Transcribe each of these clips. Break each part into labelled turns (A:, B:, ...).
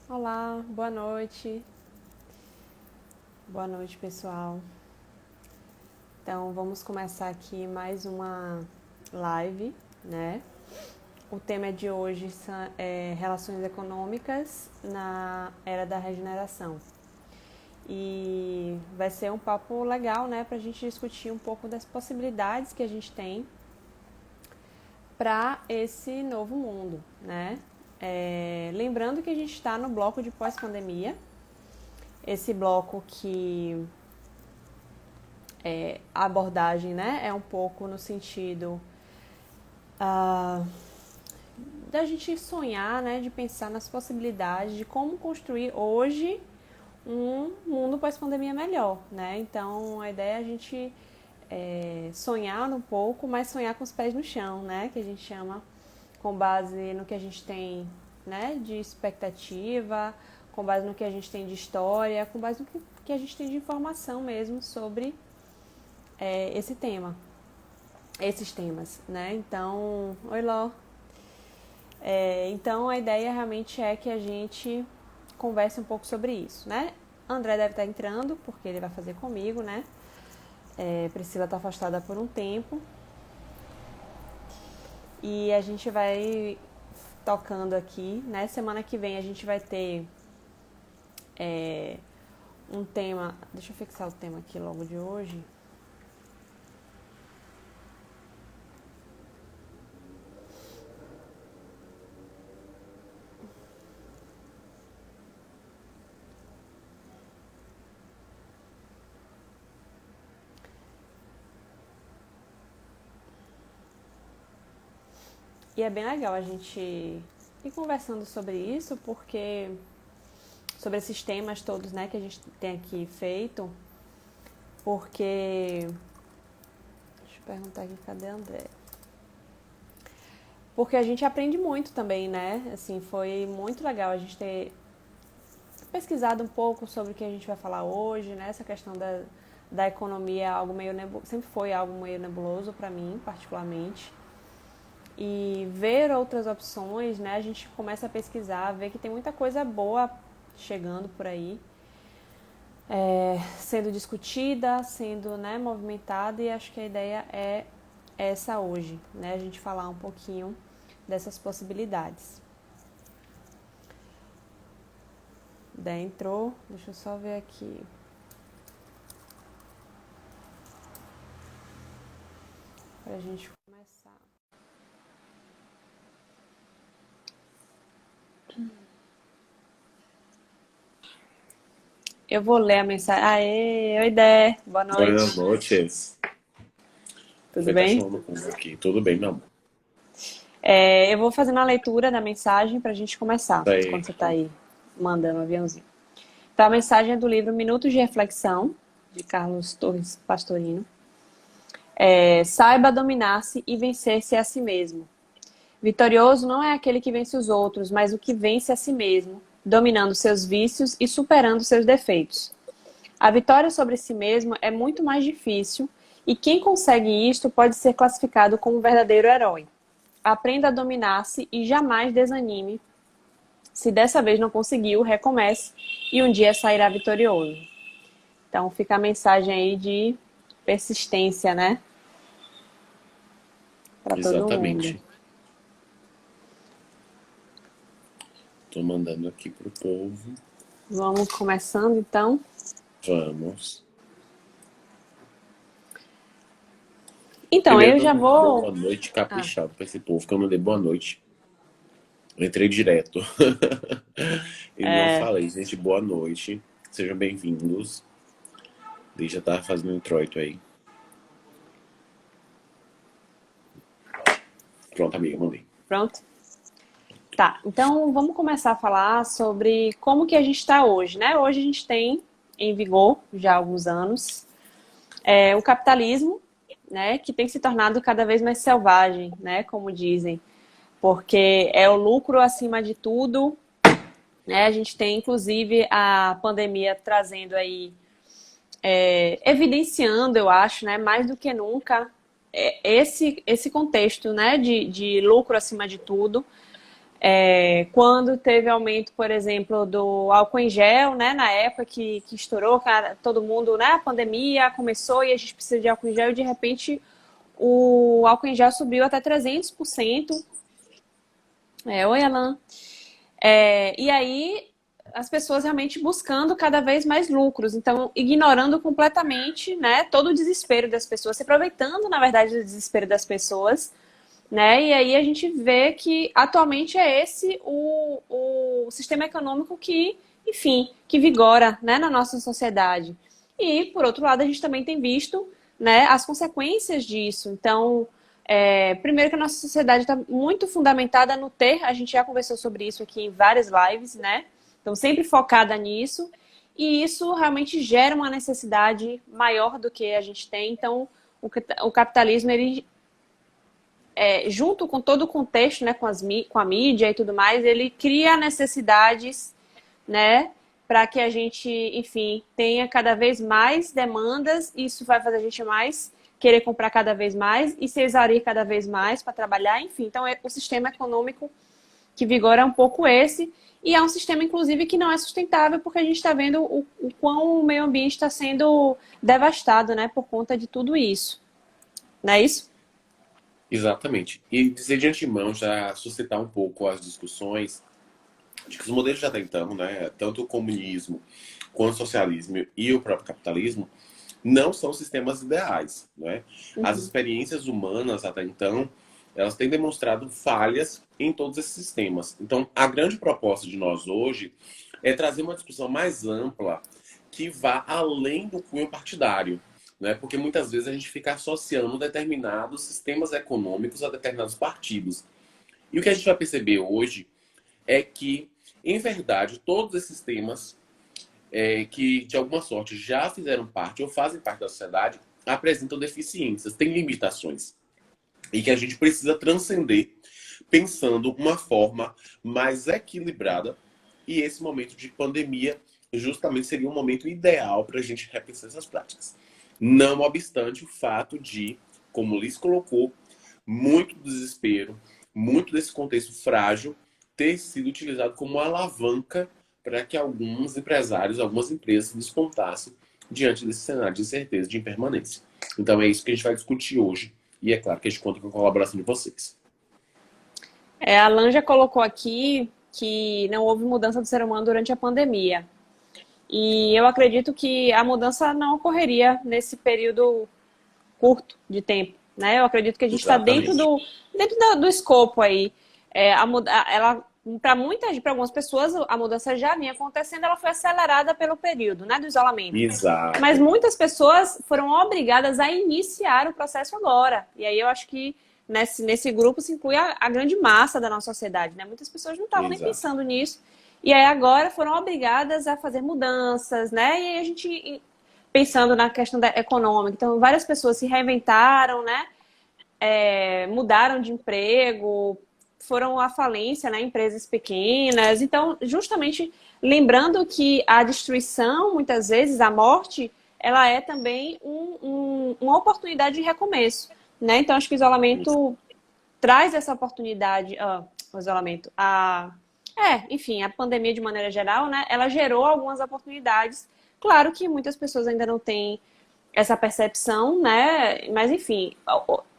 A: Olá, boa noite. Boa noite, pessoal. Então, vamos começar aqui mais uma live, né? O tema de hoje é relações econômicas na era da regeneração. E vai ser um papo legal, né, para a gente discutir um pouco das possibilidades que a gente tem para esse novo mundo, né? Lembrando que a gente está no bloco de pós-pandemia, esse bloco que a abordagem, né, é um pouco no sentido da gente sonhar, né, de pensar nas possibilidades de como construir hoje um mundo pós-pandemia melhor, né? Então a ideia é a gente sonhar um pouco, mas sonhar com os pés no chão, né? Que a gente chama com base no que a gente tem, né, de expectativa, com base no que a gente tem de história, com base no que a gente tem de informação mesmo sobre esse tema, esses temas, né? Então, oi Ló. Então a ideia realmente é que a gente converse um pouco sobre isso, né? André deve estar entrando, porque ele vai fazer comigo, né? Priscila está afastada por um tempo. E a gente vai tocando aqui, né? Semana que vem a gente vai ter um tema. Deixa eu fixar o tema aqui logo de hoje. E é bem legal a gente ir conversando sobre isso, porque sobre esses temas todos, né, que a gente tem aqui feito, porque deixa eu perguntar aqui, cadê a André? Porque a gente aprende muito também, né? Assim, foi muito legal a gente ter pesquisado um pouco sobre o que a gente vai falar hoje, né? Essa questão da economia é algo meio sempre foi algo meio nebuloso para mim, particularmente. E ver outras opções, né? A gente começa a pesquisar, ver que tem muita coisa boa chegando por aí, sendo discutida, sendo, né, movimentada, e acho que a ideia é essa hoje, né? A gente falar um pouquinho dessas possibilidades. Daí entrou, deixa eu só ver aqui. Pra gente começar. Eu vou ler a mensagem. Aê, oi Dé, boa
B: Buenas
A: noite.
B: noches.
A: Tudo
B: Foi tá
A: bem?
B: chamando com aqui. Tudo bem, meu amor?
A: Eu vou fazendo a leitura da mensagem pra gente começar, enquanto você tá
B: Certo.
A: aí mandando o aviãozinho. Então, a mensagem é do livro Minutos de Reflexão, de Carlos Torres Pastorino. Saiba dominar-se e vencer-se a si mesmo. Vitorioso não é aquele que vence os outros, mas o que vence a si mesmo, dominando seus vícios e superando seus defeitos. A vitória sobre si mesmo é muito mais difícil e quem consegue isto pode ser classificado como um verdadeiro herói. Aprenda a dominar-se e jamais desanime. Se dessa vez não conseguiu, recomece e um dia sairá vitorioso. Então fica a mensagem aí de persistência, né? Para todo mundo.
B: Exatamente. Tô mandando aqui pro povo.
A: Vamos começando então.
B: Vamos.
A: Então, eu
B: Primeiro,
A: já
B: dando uma
A: vou.
B: boa noite
A: Ah,
B: caprichado pra esse povo, que eu mandei boa noite. Eu entrei direto. E não falei, gente, boa noite. Sejam bem-vindos. Deixa eu estar fazendo um introito aí. Pronto, amiga, mandei.
A: pronto. Tá, então vamos começar a falar sobre como que a gente está hoje, né? Hoje a gente tem em vigor, já há alguns anos, o capitalismo, né? Que tem se tornado cada vez mais selvagem, né? Como dizem, porque é o lucro acima de tudo, né? A gente tem, inclusive, a pandemia trazendo aí, evidenciando, eu acho, né? Mais do que nunca, esse contexto, né? De lucro acima de tudo. Quando teve aumento, por exemplo, do álcool em gel, né, na época que estourou, cara, todo mundo, né, a pandemia começou e a gente precisa de álcool em gel e de repente o álcool em gel subiu até 300%. Oi, Alan. E aí as pessoas realmente buscando cada vez mais lucros, então ignorando completamente, né, todo o desespero das pessoas, se aproveitando, na verdade, do desespero das pessoas, né? E aí a gente vê que atualmente é esse o sistema econômico que, enfim, que vigora, né, na nossa sociedade. E, por outro lado, a gente também tem visto, né, as consequências disso. Então, primeiro que a nossa sociedade está muito fundamentada no ter, a gente já conversou sobre isso aqui em várias lives, né? Então, sempre focada nisso. E isso realmente gera uma necessidade maior do que a gente tem. Então, o capitalismo, ele junto com todo o contexto, né, com a mídia e tudo mais, ele cria necessidades, né, para que a gente, enfim, tenha cada vez mais demandas. Isso vai fazer a gente mais querer comprar cada vez mais e se exaurir cada vez mais para trabalhar, enfim. Então, o sistema econômico que vigora é um pouco esse. E é um sistema, inclusive, que não é sustentável, porque a gente está vendo o quão o meio ambiente está sendo devastado, né, por conta de tudo isso. Não é isso?
B: Exatamente. E dizer de antemão, já suscitar um pouco as discussões de que os modelos de até então, né, tanto o comunismo quanto o socialismo e o próprio capitalismo, não são sistemas ideais, né? As
A: Uhum.
B: experiências humanas até então, elas têm demonstrado falhas em todos esses sistemas. Então, a grande proposta de nós hoje é trazer uma discussão mais ampla que vá além do cunho partidário, né? Porque muitas vezes a gente fica associando determinados sistemas econômicos a determinados partidos. E o que a gente vai perceber hoje é que, em verdade, todos esses temas que, de alguma sorte, já fizeram parte ou fazem parte da sociedade, apresentam deficiências, têm limitações. E que a gente precisa transcender pensando uma forma mais equilibrada. E esse momento de pandemia justamente seria um momento ideal para a gente repensar essas práticas. Não obstante o fato de, como Liz colocou, muito desespero, muito desse contexto frágil ter sido utilizado como alavanca para que alguns empresários, algumas empresas despontassem diante desse cenário de incerteza, de impermanência. Então é isso que a gente vai discutir hoje. E é claro que a gente conta com a colaboração de vocês.
A: A Alan já colocou aqui que não houve mudança do ser humano durante a pandemia. E eu acredito que a mudança não ocorreria nesse período curto de tempo, né? Eu acredito que a gente está
B: Exatamente.
A: dentro do escopo aí. Ela, para algumas pessoas, a mudança já vinha acontecendo, ela foi acelerada pelo período, né, do isolamento. Mas
B: Exato.
A: muitas pessoas foram obrigadas a iniciar o processo agora. E aí eu acho que nesse grupo se inclui a grande massa da nossa sociedade, né? Muitas pessoas não estavam nem
B: Exato.
A: pensando nisso. E aí agora foram obrigadas a fazer mudanças, né? E aí a gente pensando na questão econômica. Então, várias pessoas se reinventaram, né? Mudaram de emprego, foram à falência, né? Empresas pequenas. Então, justamente lembrando que a destruição, muitas vezes, a morte, ela é também uma oportunidade de recomeço, né? Então, acho que o isolamento traz essa oportunidade, o isolamento, enfim, a pandemia de maneira geral, né? Ela gerou algumas oportunidades. Claro que muitas pessoas ainda não têm essa percepção, né? Mas enfim,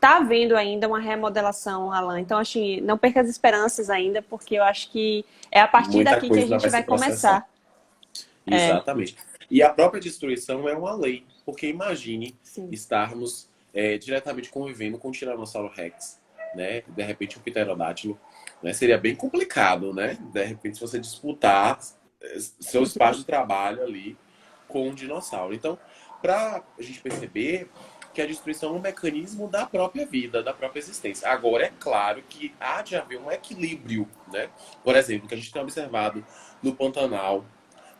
A: tá havendo ainda uma remodelação, Alan. Então, acho que não perca as esperanças ainda, porque eu acho que é a partir
B: Muita
A: daqui que a
B: coisa ainda
A: gente
B: vai
A: vai
B: ser processada.
A: começar. É,
B: Exatamente. E a própria destruição é uma lei, porque imagine
A: sim.
B: estarmos diretamente convivendo com o Tiranossauro Rex, né? De repente um pterodátilo, né? Seria bem complicado, né? De repente se você disputar seu espaço de trabalho ali com um dinossauro. Então, para a gente perceber que a destruição é um mecanismo da própria vida, da própria existência. Agora, é claro que há de haver um equilíbrio, né? Por exemplo, que a gente tem observado no Pantanal,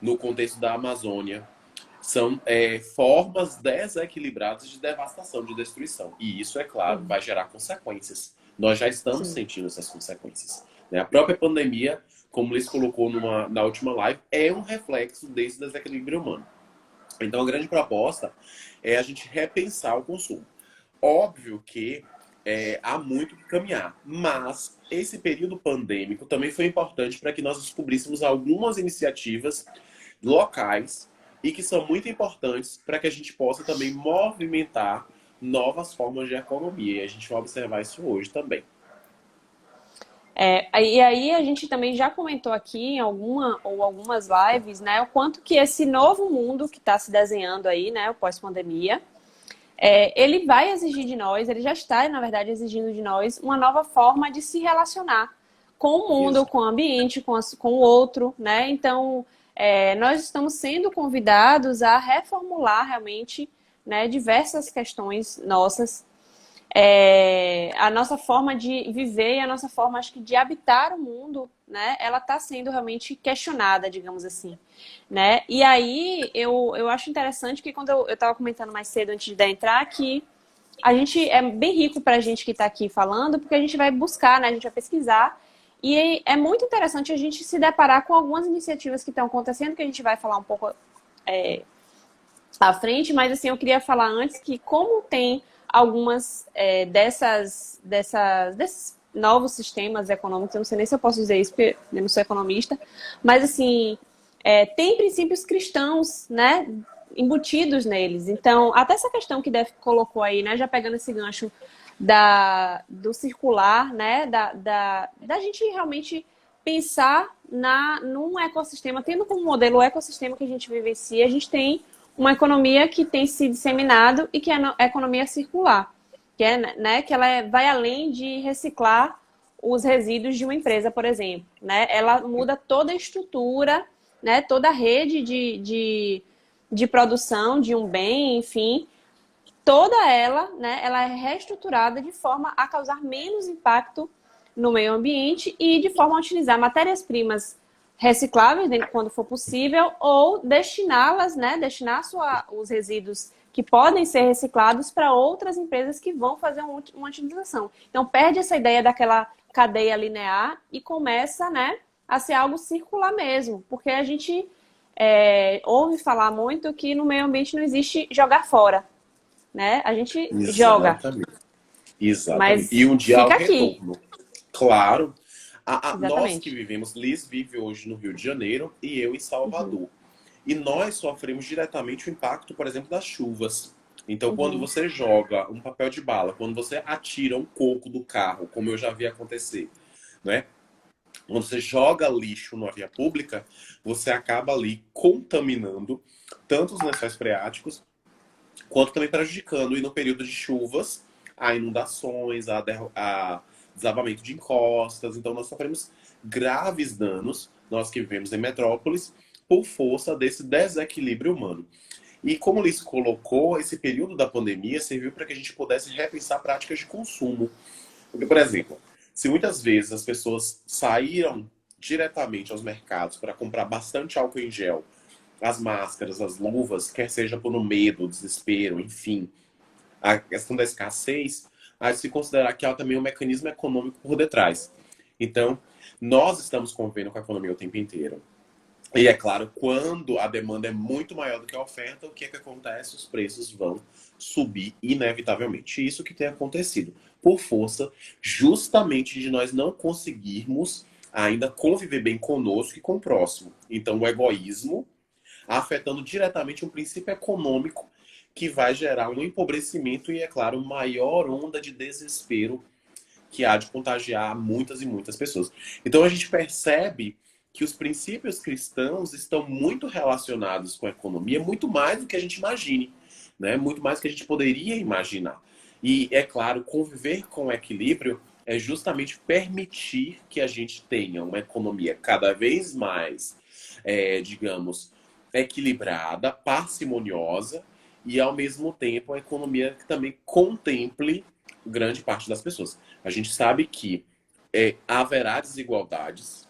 B: no contexto da Amazônia, são formas desequilibradas de devastação, de destruição. E isso, é claro,
A: Uhum.
B: vai gerar consequências. Nós já estamos
A: Sim.
B: sentindo essas consequências. Né? A própria pandemia, como Liz colocou na última live, é um reflexo desse desequilíbrio humano. Então, a grande proposta é a gente repensar o consumo. Óbvio que há muito que caminhar. Mas esse período pandêmico também foi importante para que nós descobríssemos algumas iniciativas locais e que são muito importantes para que a gente possa também movimentar novas formas de economia. E a gente vai observar isso hoje também.
A: E aí a gente também já comentou aqui em algumas lives, né, o quanto que esse novo mundo que está se desenhando aí, né, o pós-pandemia, ele vai exigir de nós, ele já está, na verdade, exigindo de nós uma nova forma de se relacionar com o mundo,
B: Exato.
A: com o ambiente, com o outro, né? Então, nós estamos sendo convidados a reformular realmente, né, diversas questões nossas, a nossa forma de viver e a nossa forma, acho que, de habitar o mundo, né? Ela está sendo realmente questionada, digamos assim, né? E aí eu acho interessante que quando eu estava comentando mais cedo antes de entrar que a gente é bem rico para a gente que está aqui falando, porque a gente vai buscar, né? A gente vai pesquisar. E é muito interessante a gente se deparar com algumas iniciativas que estão acontecendo, que a gente vai falar um pouco à frente, mas assim, eu queria falar antes que como tem algumas desses novos sistemas econômicos, eu não sei nem se eu posso dizer isso, porque eu não sou economista, mas assim, tem princípios cristãos, né, embutidos neles. Então, até essa questão que Def colocou aí, né, já pegando esse gancho do circular, né, da gente realmente pensar num ecossistema, tendo como modelo o ecossistema que a gente vivencia, a gente tem uma economia que tem se disseminado e que é a economia circular, que né, que ela vai além de reciclar os resíduos de uma empresa, por exemplo, né? Ela muda toda a estrutura, né, toda a rede de produção de um bem, enfim, toda ela, né, ela é reestruturada de forma a causar menos impacto no meio ambiente e de forma a utilizar matérias-primas recicláveis, né, quando for possível, ou destiná-las, né, destinar os resíduos que podem ser reciclados para outras empresas que vão fazer uma utilização. Então, perde essa ideia daquela cadeia linear e começa, né, a ser algo circular mesmo, porque a gente ouve falar muito que no meio ambiente não existe jogar fora, né? A gente joga,
B: Exatamente. Exatamente. E
A: mas
B: um dia ao
A: fica aqui.
B: retorno. Claro. Nós que
A: Exatamente.
B: vivemos, Liz vive hoje no Rio de Janeiro e eu em
A: Uhum,
B: Salvador. E nós sofremos diretamente o impacto, por exemplo, das chuvas. Então, quando
A: uhum.
B: você joga um papel de bala, quando você atira um coco do carro, como eu já vi acontecer, né? Quando você joga lixo na via pública, você acaba ali contaminando tanto os lençóis freáticos, quanto também prejudicando, e no período de chuvas, a inundações, a desabamento de encostas. Então, nós sofremos graves danos, nós que vivemos em metrópoles, por força desse desequilíbrio humano. E como o Liz colocou, esse período da pandemia serviu para que a gente pudesse repensar práticas de consumo. Porque, por exemplo, se muitas vezes as pessoas saíram diretamente aos mercados para comprar bastante álcool em gel, as máscaras, as luvas, quer seja por um medo, desespero, enfim, a questão da escassez, há de se considerar que há também um mecanismo econômico por detrás. Então, nós estamos convivendo com a economia o tempo inteiro. E é claro, quando a demanda é muito maior do que a oferta, o que é que acontece? Os preços vão subir inevitavelmente. E isso que tem acontecido, por força justamente de nós não conseguirmos ainda conviver bem conosco e com o próximo. Então, o egoísmo afetando diretamente um princípio econômico que vai gerar um empobrecimento e, é claro, maior onda de desespero que há de contagiar muitas e muitas pessoas. Então a gente percebe que os princípios cristãos estão muito relacionados com a economia, muito mais do que a gente imagine, né? Muito mais do que a gente poderia imaginar. E, é claro, conviver com o equilíbrio é justamente permitir que a gente tenha uma economia cada vez mais, digamos, equilibrada, parcimoniosa e, ao mesmo tempo, uma economia que também contemple grande parte das pessoas. A gente sabe que haverá desigualdades.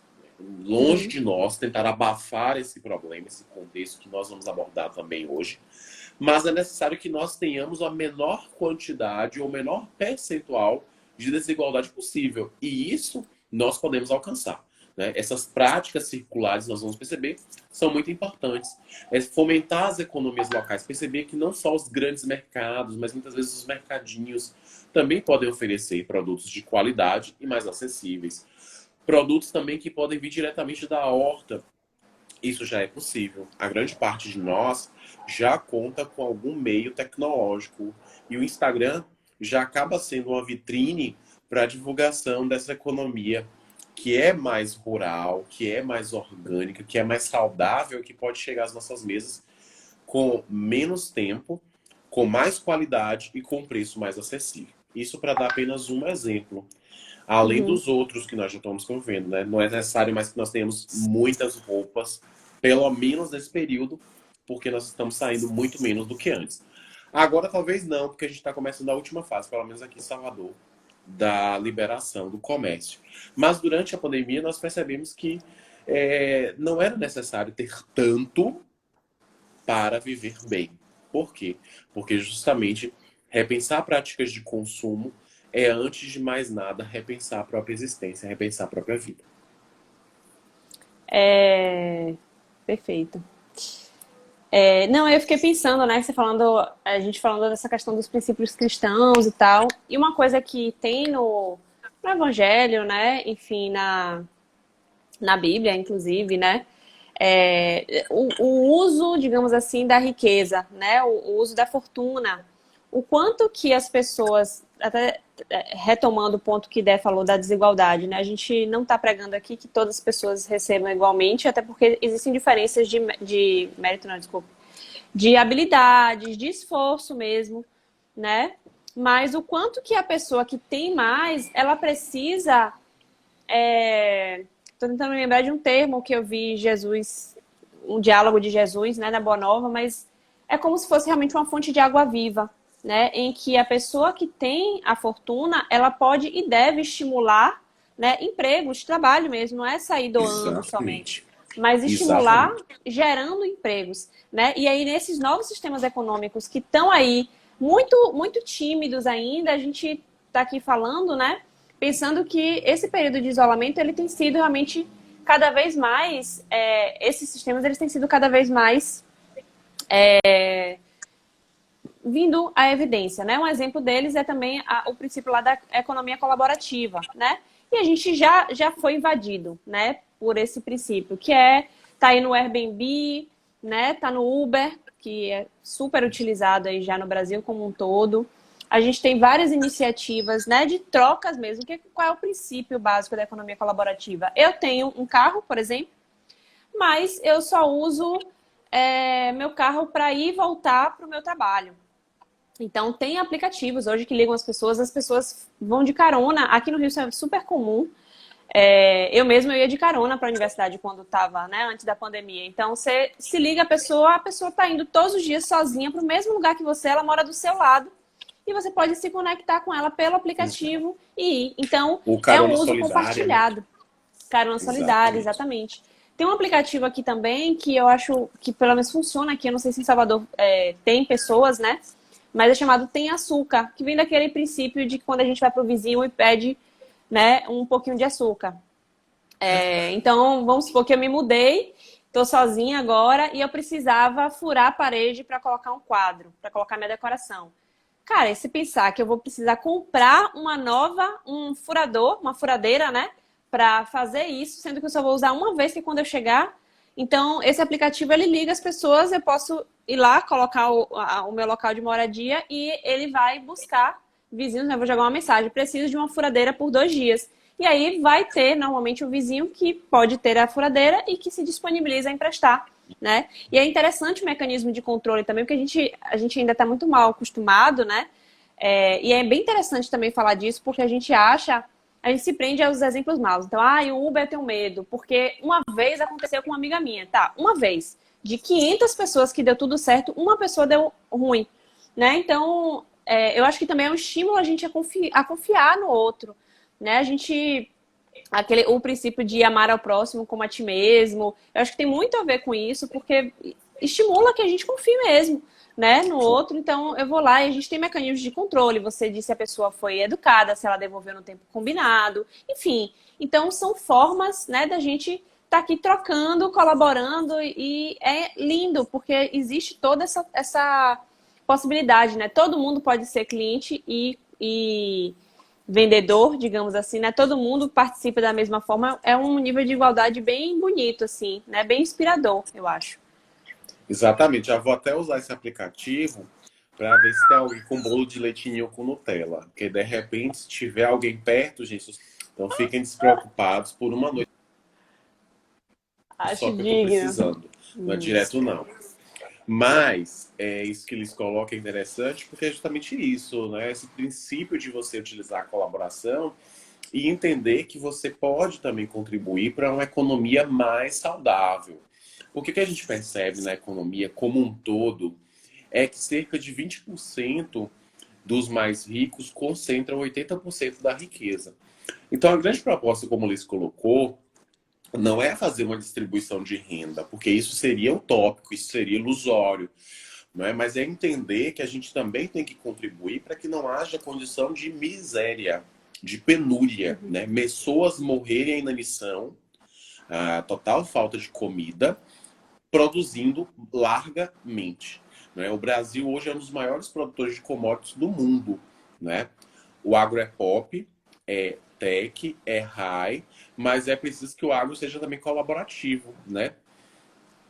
B: Longe
A: Uhum.
B: de nós tentar abafar esse problema, esse contexto que nós vamos abordar também hoje, mas é necessário que nós tenhamos a menor quantidade ou menor percentual de desigualdade possível. E isso nós podemos alcançar. né? Essas práticas circulares, nós vamos perceber, são muito importantes. É fomentar as economias locais, perceber que não só os grandes mercados, mas muitas vezes os mercadinhos também podem oferecer produtos de qualidade e mais acessíveis. Produtos também que podem vir diretamente da horta. Isso já é possível. A grande parte de nós já conta com algum meio tecnológico. E o Instagram já acaba sendo uma vitrine para a divulgação dessa economia que é mais rural, que é mais orgânica, que é mais saudável, que pode chegar às nossas mesas com menos tempo, com mais qualidade e com preço mais acessível. Isso para dar apenas um exemplo. Além dos outros que nós já estamos convivendo, né? Não é necessário mais que nós tenhamos muitas roupas, pelo menos nesse período, porque nós estamos saindo muito menos do que antes. Agora talvez não, porque a gente está começando a última fase, pelo menos aqui em Salvador, da liberação do comércio. Mas durante a pandemia nós percebemos que não era necessário ter tanto para viver bem. Por quê? Porque justamente repensar práticas de consumo é, antes de mais nada, repensar a própria existência, repensar a própria vida.
A: Perfeito. Não, eu fiquei pensando, né, você falando, a gente falando dessa questão dos princípios cristãos e tal, e uma coisa que tem no Evangelho, né, enfim, na Bíblia, inclusive, né, o uso, digamos assim, da riqueza, né, o uso da fortuna, o quanto que as pessoas, até retomando o ponto que Dé falou da desigualdade, né, a gente não está pregando aqui que todas as pessoas recebam igualmente, até porque existem diferenças de mérito, não, desculpa, de habilidades, de esforço mesmo, né, mas o quanto que a pessoa que tem mais, ela precisa. Estou tentando me lembrar de um termo que eu vi Jesus, um diálogo de Jesus, né, na Boa Nova, mas é como se fosse realmente uma fonte de água viva, né, em que a pessoa que tem a fortuna, ela pode e deve estimular, né, empregos, trabalho mesmo, não é sair doando somente,
B: Exatamente.
A: mas estimular
B: Exatamente.
A: gerando empregos, né, e aí nesses novos sistemas econômicos que estão aí muito, muito tímidos ainda, a gente está aqui falando, né, pensando que esse período de isolamento ele tem sido realmente cada vez mais, esses sistemas eles têm sido cada vez mais vindo à evidência, né? Um exemplo deles é também o princípio lá da economia colaborativa, né? E a gente já foi invadido, né, por esse princípio, que tá aí no Airbnb, né? Tá no Uber, que é super utilizado aí já no Brasil como um todo. A gente tem várias iniciativas, né, de trocas mesmo. Qual é o princípio básico da economia colaborativa? Eu tenho um carro, por exemplo, mas eu só uso meu carro para ir e voltar para o meu trabalho. Então, tem aplicativos hoje que ligam as pessoas vão de carona. Aqui no Rio isso é super comum. Eu mesma ia de carona para a universidade quando estava, né, antes da pandemia. Então, você se liga a pessoa está indo todos os dias sozinha para o mesmo lugar que você, ela mora do seu lado. E você pode se conectar com ela pelo aplicativo e ir. Então,
B: O
A: é um
B: carona
A: uso
B: solidária, né?
A: compartilhado. Carona solidária,
B: Exatamente.
A: exatamente. Tem um aplicativo aqui também que eu acho que pelo menos funciona aqui. Eu não sei se em Salvador tem pessoas, né? Mas é chamado Tem Açúcar, que vem daquele princípio de que quando a gente vai pro vizinho e pede, né, um pouquinho de açúcar. Então, vamos supor que eu me mudei, tô sozinha agora e eu precisava furar a parede para colocar um quadro, para colocar minha decoração. Cara, e se pensar que eu vou precisar comprar um furador, uma furadeira, né? Para fazer isso, sendo que eu só vou usar uma vez, que é quando eu chegar. Então, esse aplicativo, ele liga as pessoas, eu posso ir lá, colocar o meu local de moradia e ele vai buscar vizinhos, né? Eu vou jogar uma mensagem, preciso de uma furadeira por 2 dias. E aí vai ter, normalmente, o vizinho que pode ter a furadeira e que se disponibiliza a emprestar, né? E é interessante o mecanismo de controle também, porque a gente ainda está muito mal acostumado, né? E é bem interessante também falar disso, porque a gente se prende aos exemplos maus. Então, o Uber eu tenho medo, porque uma vez aconteceu com uma amiga minha, tá? Uma vez. De 500 pessoas que deu tudo certo, uma pessoa deu ruim, né? Então, eu acho que também é um estímulo a gente a confiar no outro, né? O princípio de amar ao próximo como a ti mesmo, eu acho que tem muito a ver com isso, porque estimula que a gente confie mesmo, né, no outro. Então, eu vou lá e a gente tem mecanismos de controle. Você disse se a pessoa foi educada, se ela devolveu no tempo combinado, enfim. Então, são formas, né, da gente estar aqui trocando, colaborando e é lindo, porque existe toda essa possibilidade, né? Todo mundo pode ser cliente e vendedor, digamos assim, né? Todo mundo participa da mesma forma. É um nível de igualdade bem bonito, assim, né? Bem inspirador, eu acho.
B: Exatamente. Já vou até usar esse aplicativo para ver se tem alguém com bolo de leitinho com Nutella. Porque de repente, se tiver alguém perto, gente, então fiquem despreocupados por uma noite
A: Acho
B: só que eu estou
A: digno.
B: precisando. Não é direto, não. Mas isso que eles colocam é interessante porque é justamente isso, né? Esse princípio de você utilizar a colaboração e entender que você pode também contribuir para uma economia mais saudável. O que a gente percebe na economia como um todo é que cerca de 20% dos mais ricos concentram 80% da riqueza. Então, a grande proposta, como o Liz colocou, não é fazer uma distribuição de renda, porque isso seria utópico, isso seria ilusório, não é? Mas é entender que a gente também tem que contribuir para que não haja condição de miséria, de penúria, né? Pessoas morrerem à inanição, a total falta de comida, produzindo largamente. Né? O Brasil hoje é um dos maiores produtores de commodities do mundo. Né? O agro é pop, é tech, é high, mas é preciso que o agro seja também colaborativo. Né?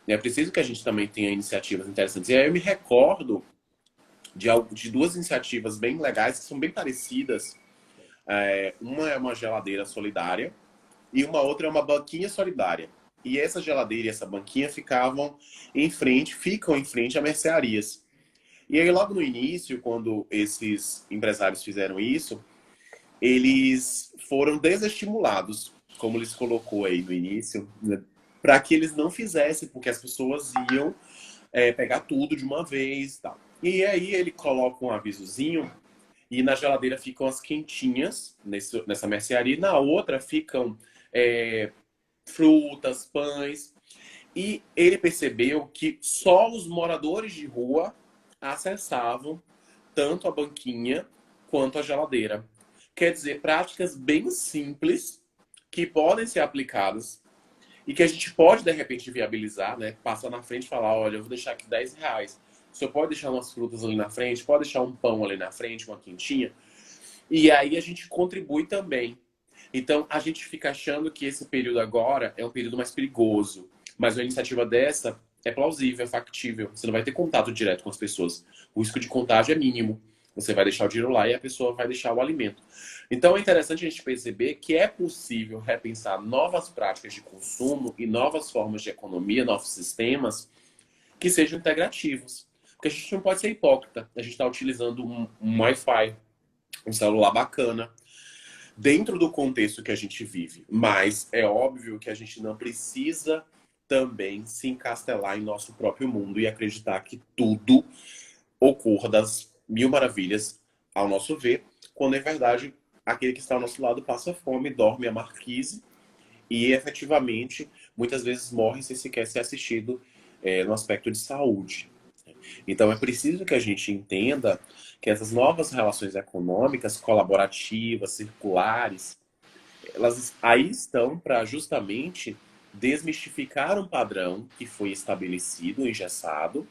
B: É preciso que a gente também tenha iniciativas interessantes. E aí eu me recordo de duas iniciativas bem legais que são bem parecidas. Uma é uma geladeira solidária e uma outra é uma banquinha solidária. E essa geladeira e essa banquinha ficam em frente a mercearias. E aí, logo no início, quando esses empresários fizeram isso, eles foram desestimulados, como eles colocou aí no início, né, para que eles não fizessem, porque as pessoas iam pegar tudo de uma vez e tal. E aí ele coloca um avisozinho e na geladeira ficam as quentinhas nessa mercearia, e na outra ficam frutas, pães. E ele percebeu que só os moradores de rua acessavam tanto a banquinha quanto a geladeira. Quer dizer, práticas bem simples que podem ser aplicadas e que a gente pode, de repente, viabilizar, né? Passar na frente e falar, olha, eu vou deixar aqui R$ 10. O senhor pode deixar umas frutas ali na frente, pode deixar um pão ali na frente, uma quentinha. E aí a gente contribui também. Então, a gente fica achando que esse período agora é um período mais perigoso. Mas uma iniciativa dessa é plausível, é factível. Você não vai ter contato direto com as pessoas. O risco de contágio é mínimo. Você vai deixar o dinheiro lá e a pessoa vai deixar o alimento. Então, é interessante a gente perceber que é possível repensar novas práticas de consumo e novas formas de economia, novos sistemas que sejam integrativos. Porque a gente não pode ser hipócrita. A gente está utilizando um Wi-Fi, um celular bacana, dentro do contexto que a gente vive. Mas é óbvio que a gente não precisa também se encastelar em nosso próprio mundo e acreditar que tudo ocorra das mil maravilhas ao nosso ver, quando é verdade aquele que está ao nosso lado passa fome, dorme a marquise e efetivamente muitas vezes morre sem sequer ser assistido no aspecto de saúde. Então é preciso que a gente entenda que essas novas relações econômicas, colaborativas, circulares, elas aí estão para justamente desmistificar um padrão que foi estabelecido, engessado,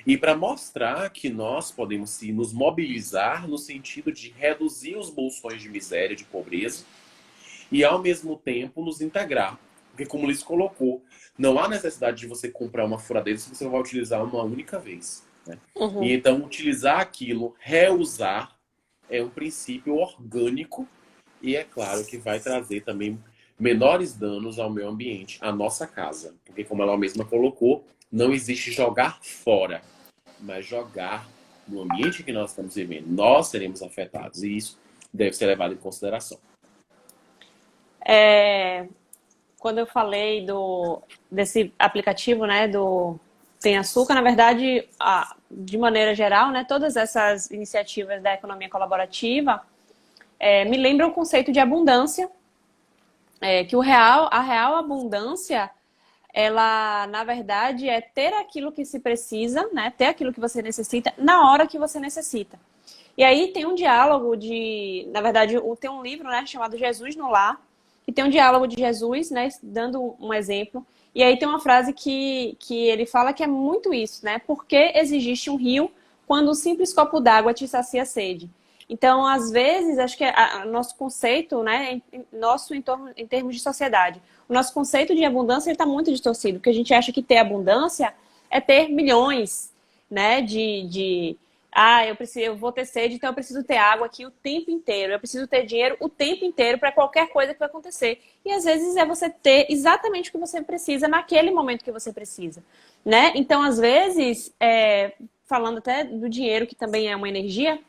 B: e para mostrar que nós podemos sim nos mobilizar no sentido de reduzir os bolsões de miséria, de pobreza, e ao mesmo tempo nos integrar. Porque como o Luiz colocou, não há necessidade de você comprar uma furadeira se você não vai utilizar uma única vez. Né? E então utilizar aquilo, reusar, é um princípio orgânico e é claro que vai trazer também menores danos ao meio ambiente, à nossa casa. Porque como ela mesma colocou, não existe jogar fora, mas jogar no ambiente que nós estamos vivendo. Nós seremos afetados e isso deve ser levado em consideração.
A: Quando eu falei desse aplicativo, né, do Tem Açúcar, na verdade, de maneira geral, né, todas essas iniciativas da economia colaborativa me lembram o conceito de abundância, que a real abundância ela, na verdade, é ter aquilo que se precisa, né? Ter aquilo que você necessita na hora que você necessita. E aí tem um diálogo de, na verdade, tem um livro, né, chamado Jesus no Lar, que tem um diálogo de Jesus, né, dando um exemplo. E aí tem uma frase que ele fala que é muito isso, né? Por que existe um rio quando um simples copo d'água te sacia a sede? Então, às vezes, acho que nosso conceito, né, nosso entorno, em termos de sociedade, o nosso conceito de abundância está muito distorcido, porque a gente acha que ter abundância é ter milhões, né, eu vou ter sede, então eu preciso ter água aqui o tempo inteiro. Eu preciso ter dinheiro o tempo inteiro para qualquer coisa que vai acontecer. E às vezes é você ter exatamente o que você precisa naquele momento que você precisa, né? Então, às vezes, falando até do dinheiro, que também é uma energia,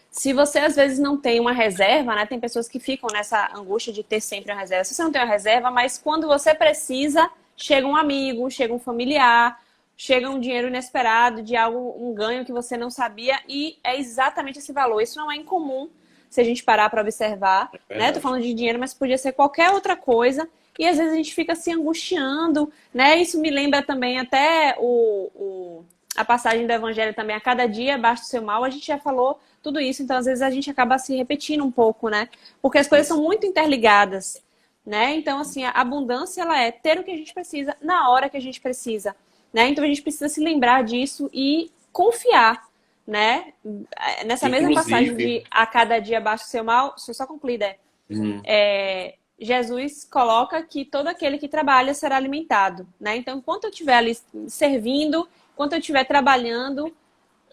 A: se você às vezes não tem uma reserva, né? Tem pessoas que ficam nessa angústia de ter sempre uma reserva. Se você não tem uma reserva, mas quando você precisa, chega um amigo, chega um familiar, chega um dinheiro inesperado de algo, um ganho que você não sabia e é exatamente esse valor. Isso não é incomum se a gente parar para observar,
B: É
A: né? Tô
B: verdade.
A: falando de dinheiro, mas podia ser qualquer outra coisa. E às vezes a gente fica se angustiando, né? Isso me lembra também até a passagem do Evangelho também, a cada dia basta o seu mal, a gente já falou tudo isso, então às vezes a gente acaba se repetindo um pouco, né? Porque as coisas são
B: Isso.
A: muito interligadas, né? Então, assim, a abundância, ela é ter o que a gente precisa na hora que a gente precisa, né? Então a gente precisa se lembrar disso e confiar, né? Nessa mesma passagem
B: Inclusive,
A: de a cada dia basta o seu mal, deixa eu só concluir, né?
B: hum,
A: Jesus coloca que todo aquele que trabalha será alimentado, né? Então, enquanto eu estiver ali servindo, enquanto eu estiver trabalhando,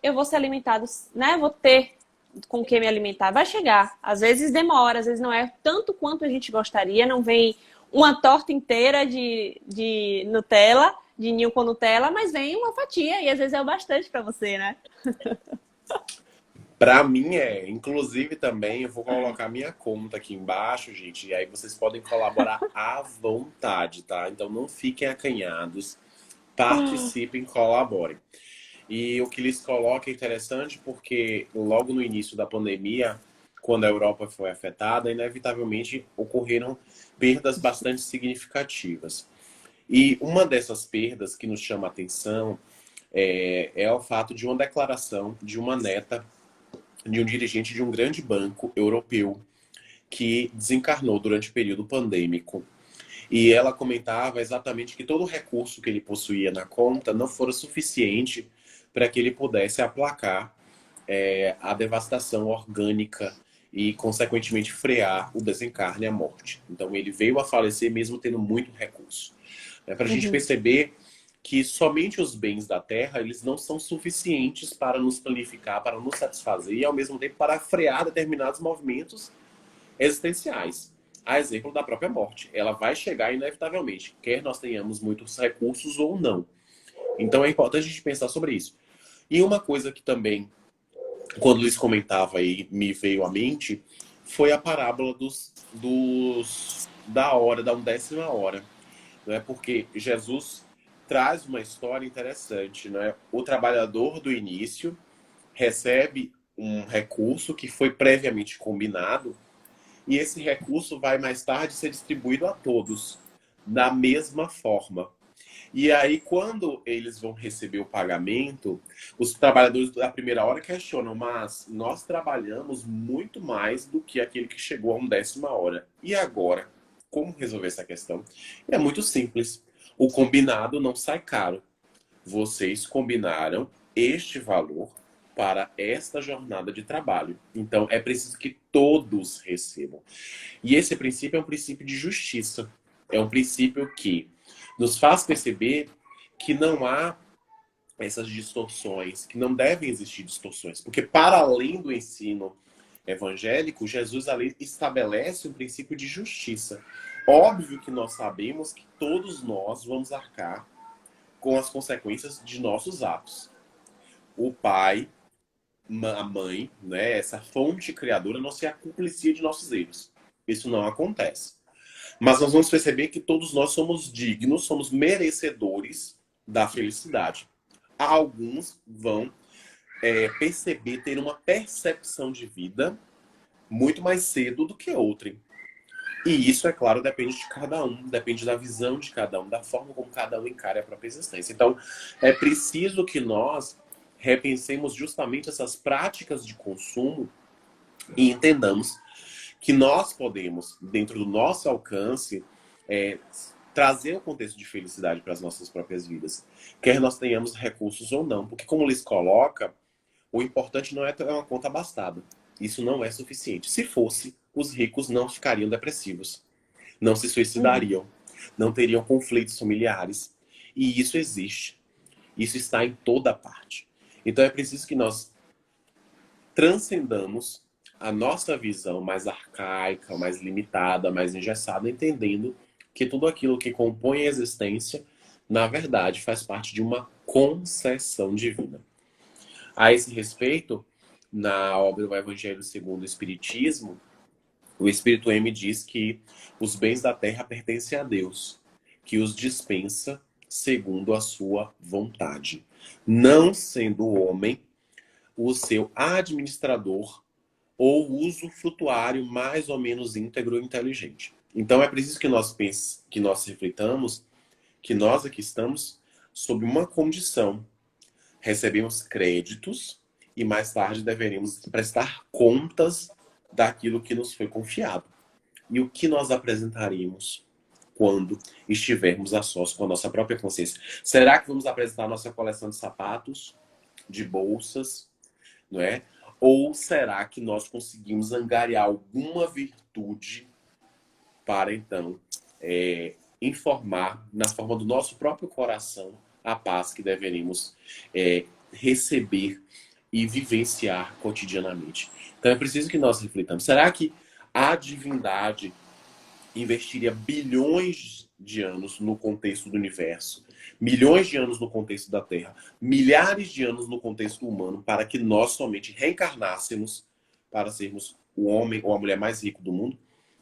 A: eu vou ser alimentado, né? Vou ter com o que me alimentar. Vai chegar. Às vezes demora, às vezes não é tanto quanto a gente gostaria, não vem uma torta inteira de Nutella, de ninho com Nutella, mas vem uma fatia e às vezes é o bastante para você, né?
B: para mim inclusive também eu vou colocar minha conta aqui embaixo, gente, e aí vocês podem colaborar à vontade, tá? Então não fiquem acanhados, participem, colaborem. E o que eles colocam é interessante porque logo no início da pandemia, quando a Europa foi afetada, inevitavelmente ocorreram perdas bastante significativas. E uma dessas perdas que nos chama a atenção é o fato de uma declaração de uma neta de um dirigente de um grande banco europeu que desencarnou durante o período pandêmico. E ela comentava exatamente que todo o recurso que ele possuía na conta não fora suficiente para que ele pudesse aplacar a devastação orgânica e, consequentemente, frear o desencarne e a morte. Então, ele veio a falecer mesmo tendo muito recurso. Para a gente
A: Uhum,
B: perceber que somente os bens da terra eles não são suficientes para nos planificar, para nos satisfazer e, ao mesmo tempo, para frear determinados movimentos existenciais. A exemplo da própria morte. Ela vai chegar inevitavelmente, quer nós tenhamos muitos recursos ou não. Então é importante a gente pensar sobre isso. E uma coisa que também, quando Luiz comentava aí, me veio à mente, foi a parábola da hora, da 1ª hora. Né? Porque Jesus traz uma história interessante. Né? O trabalhador do início recebe um recurso que foi previamente combinado e esse recurso vai mais tarde ser distribuído a todos da mesma forma. E aí, quando eles vão receber o pagamento, os trabalhadores da primeira hora questionam, mas nós trabalhamos muito mais do que aquele que chegou a 1ª hora. E agora, como resolver essa questão? É muito simples. O combinado não sai caro. Vocês combinaram este valor para esta jornada de trabalho. Então, é preciso que todos recebam. E esse princípio é um princípio de justiça. É um princípio que nos faz perceber que não há essas distorções, que não devem existir distorções. Porque, para além do ensino evangélico, Jesus ali estabelece um princípio de justiça. Óbvio que nós sabemos que todos nós vamos arcar com as consequências de nossos atos. O pai, a mãe, né, essa fonte criadora, não se acumplicia de nossos erros. Isso não acontece. Mas nós vamos perceber que todos nós somos dignos, somos merecedores da felicidade. Alguns vão ter uma percepção de vida muito mais cedo do que outrem. E isso, é claro, depende de cada um, depende da visão de cada um, da forma como cada um encara a própria existência. Então, é preciso que nós repensemos justamente essas práticas de consumo e entendamos que nós podemos, dentro do nosso alcance, é, trazer o contexto de felicidade para as nossas próprias vidas. Quer nós tenhamos recursos ou não. Porque, como Liz coloca, o importante não é ter uma conta abastada. Isso não é suficiente. Se fosse, os ricos não ficariam depressivos, não se
A: Uhum.
B: suicidariam, não teriam conflitos familiares. E isso existe. Isso está em toda parte. Então é preciso que nós transcendamos a nossa visão mais arcaica, mais limitada, mais engessada, entendendo que tudo aquilo que compõe a existência, na verdade, faz parte de uma concessão divina. A esse respeito, na obra do Evangelho segundo o Espiritismo, o Espírito M diz que os bens da terra pertencem a Deus, que os dispensa segundo a sua vontade, não sendo o homem o seu administrador ou usufrutuário mais ou menos íntegro e inteligente. Então é preciso que nós reflitamos que nós aqui estamos sob uma condição. Recebemos créditos e mais tarde deveremos prestar contas daquilo que nos foi confiado. E o que nós apresentaremos quando estivermos a sós com a nossa própria consciência? Será que vamos apresentar a nossa coleção de sapatos, de bolsas, não é? Ou será que nós conseguimos angariar alguma virtude para, então, informar, na forma do nosso próprio coração, a paz que deveríamos receber e vivenciar cotidianamente? Então é preciso que nós reflitamos. Será que a divindade investiria bilhões de anos no contexto do universo, milhões de anos no contexto da Terra, milhares de anos no contexto humano, para que nós somente reencarnássemos para sermos o homem ou a mulher mais rico do mundo,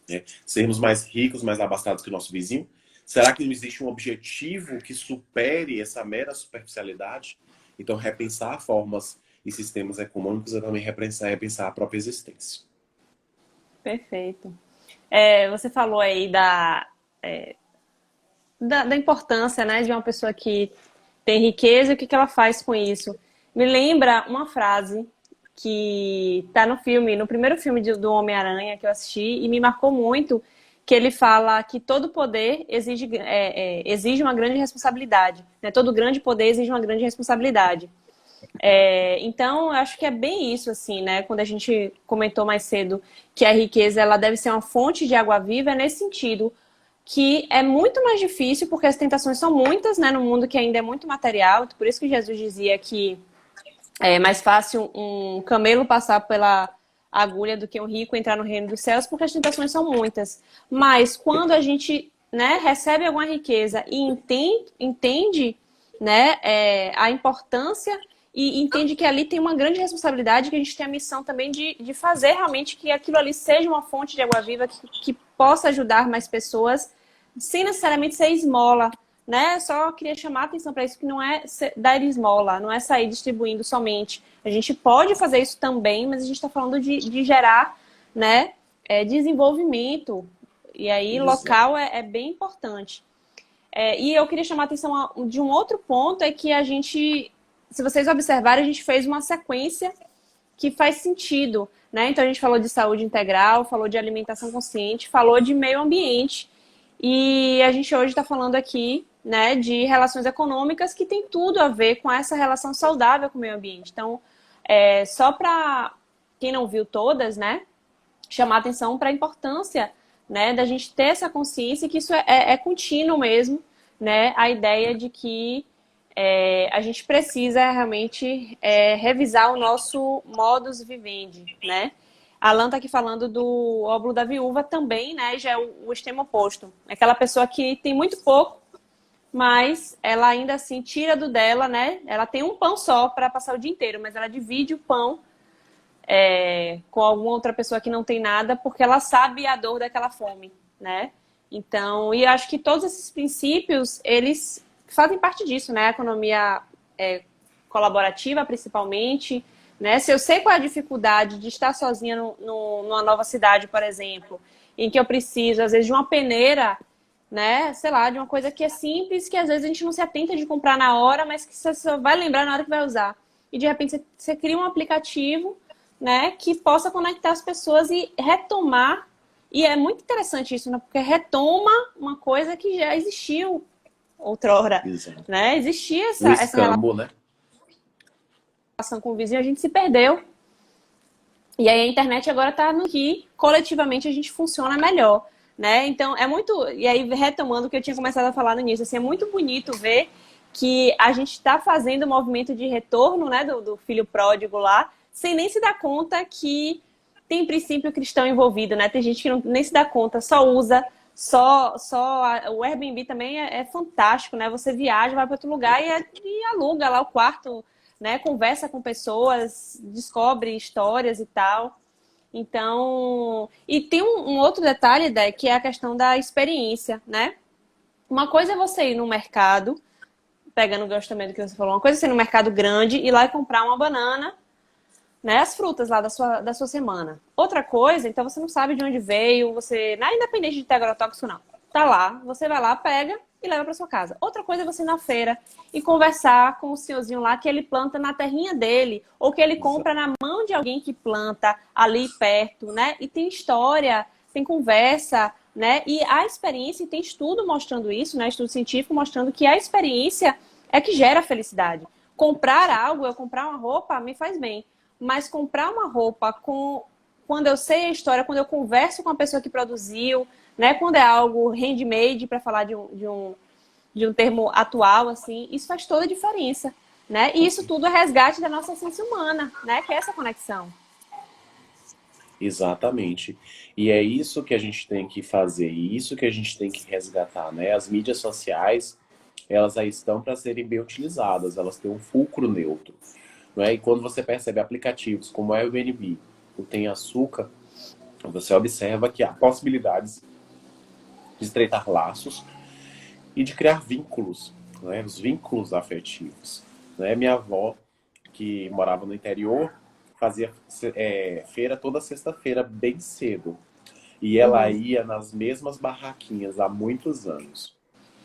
B: né? Sermos mais ricos, mais abastados que o nosso vizinho? Será que não existe um objetivo que supere essa mera superficialidade? Então, repensar formas e sistemas econômicos é também repensar a própria existência.
A: Perfeito. Você falou aí da importância, né, de uma pessoa que tem riqueza e o que ela faz com isso. Me lembra uma frase que está no filme, no primeiro filme do Homem-Aranha que eu assisti e me marcou muito, que ele fala que todo poder exige uma grande responsabilidade, né? Todo grande poder exige uma grande responsabilidade. Então, eu acho que é bem isso, assim, né? Quando a gente comentou mais cedo que a riqueza ela deve ser uma fonte de água viva, é nesse sentido que é muito mais difícil, porque as tentações são muitas, né? No mundo que ainda é muito material. Por isso que Jesus dizia que é mais fácil um camelo passar pela agulha do que um rico entrar no reino dos céus, porque as tentações são muitas. Mas quando a gente, né, recebe alguma riqueza e entende, né, a importância e entende que ali tem uma grande responsabilidade, que a gente tem a missão também de fazer realmente que aquilo ali seja uma fonte de água viva que possa ajudar mais pessoas, sem necessariamente ser esmola, né? Só queria chamar a atenção para isso, que não é dar esmola, não é sair distribuindo somente. A gente pode fazer isso também, mas a gente está falando de gerar, né, desenvolvimento. E aí,
B: Exato.
A: local é bem importante. E eu queria chamar a atenção de um outro ponto, é que a gente, se vocês observarem, a gente fez uma sequência que faz sentido, né? Então a gente falou de saúde integral, falou de alimentação consciente, falou de meio ambiente. E a gente hoje está falando aqui, né, de relações econômicas que tem tudo a ver com essa relação saudável com o meio ambiente. Então, só para quem não viu todas, né, chamar atenção para a importância, né, da gente ter essa consciência que isso é contínuo mesmo, né, a ideia de que a gente precisa realmente revisar o nosso modus vivendi, né? A Alan tá aqui falando do óvulo da viúva também, né? Já é o extremo oposto. É aquela pessoa que tem muito pouco, mas ela ainda assim tira do dela, né? Ela tem um pão só para passar o dia inteiro, mas ela divide o pão com alguma outra pessoa que não tem nada, porque ela sabe a dor daquela fome, né? Então, e eu acho que todos esses princípios, eles fazem parte disso, né? A economia colaborativa, principalmente, né? Se eu sei qual é a dificuldade de estar sozinha numa nova cidade, por exemplo, em que eu preciso, às vezes, de uma peneira, né? Sei lá, de uma coisa que é simples, que às vezes a gente não se atenta de comprar na hora, mas que você só vai lembrar na hora que vai usar. E de repente você cria um aplicativo, né, que possa conectar as pessoas e retomar. E é muito interessante isso, né? Porque retoma uma coisa que já existiu outrora,
B: Exato.
A: né? Existia
B: O
A: essa
B: escambo, né?
A: relação com o vizinho, a gente se perdeu. E aí a internet agora está no que coletivamente a gente funciona melhor, né? Então é muito. E aí, retomando o que eu tinha começado a falar no início, assim, é muito bonito ver que a gente está fazendo o movimento de retorno, né, do filho pródigo lá, sem nem se dar conta que tem princípio cristão envolvido, né? Tem gente que nem se dá conta, só usa, o Airbnb também é fantástico, né? Você viaja, vai para outro lugar e aluga lá o quarto, né? Conversa com pessoas, descobre histórias e tal. Então, e tem um outro detalhe, Dé, que é a questão da experiência, né? Uma coisa é você ir no mercado, pegando o gancho também do que você falou, uma coisa é você ir no mercado grande, ir lá e comprar uma banana, né, as frutas lá da sua semana. Outra coisa, então você não sabe de onde veio, você não é independente de ter agrotóxico, não. Tá lá, você vai lá, pega e leva para sua casa. Outra coisa é você ir na feira e conversar com o senhorzinho lá que ele planta na terrinha dele, ou que ele compra na mão de alguém que planta ali perto, né? E tem história, tem conversa, né? E a experiência, e tem estudo mostrando isso, né? Estudo científico mostrando que a experiência é que gera felicidade. Comprar algo, eu comprar uma roupa, me faz bem. Mas comprar uma roupa quando eu sei a história, quando eu converso com a pessoa que produziu, né? Quando é algo handmade, para falar de um termo atual, assim, isso faz toda a diferença, né? E isso tudo é resgate da nossa essência humana, né? Que é essa conexão.
B: Exatamente. E é isso que a gente tem que fazer, e isso que a gente tem que resgatar, né? As mídias sociais, elas aí estão para serem bem utilizadas, elas têm um fulcro neutro, não é? E quando você percebe aplicativos como o Airbnb, que tem açúcar, você observa que há possibilidades de estreitar laços e de criar vínculos, né? Os vínculos afetivos, né? Minha avó, que morava no interior, fazia feira toda sexta-feira bem cedo. E ela
A: Uhum.
B: ia nas mesmas barraquinhas há muitos anos.